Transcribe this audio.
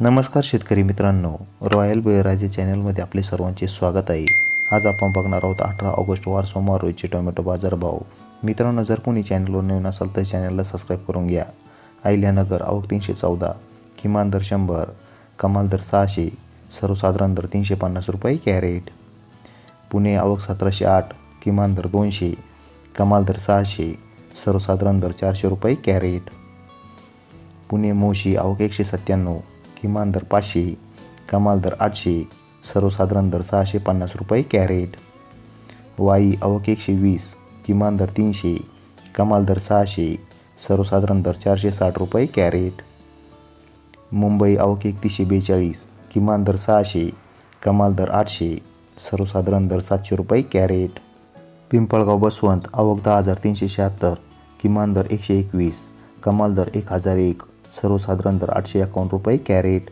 नमस्कार शेतकरी मित्रांनो, रॉयल बळीराजा चॅनलमध्ये आपले सर्वांचे स्वागत आहे। आज आपण बघणार आहोत 18 ऑगस्ट वार सोमवार रोजचे टोमॅटो बाजारभाव। मित्रांनो, जर कोणी चॅनलवर नवीन असाल तर चॅनलला सबस्क्राईब करून घ्या। अहिल्यानगर आवक 314, किमान दर 100, कमाल दर 600, सर्वसाधारण दर 350 रुपये कॅरेट। पुणे आवक 1708, किमान दर 200, कमाल दर 600, सर्वसाधारण दर 400 रुपये कॅरेट। पुणे मोशी आवक 197, किमान दर 500, कमाल दर 800, सर्वसाधारण दर 650 रुपये कॅरेट। वाई आवक 120, किमान दर 300, कमाल दर 600, सर्वसाधारण दर 460 रुपये कॅरेट। मुंबई आवक 3142, किमान दर 600, कमाल दर 800, सर्वसाधारण दर 700 रुपये कॅरेट। पिंपळगाव बसवंत आवक 10,376, किमान दर 121, कमाल दर 1001, सर्वसाधारण दर 851 रुपये कॅरेट।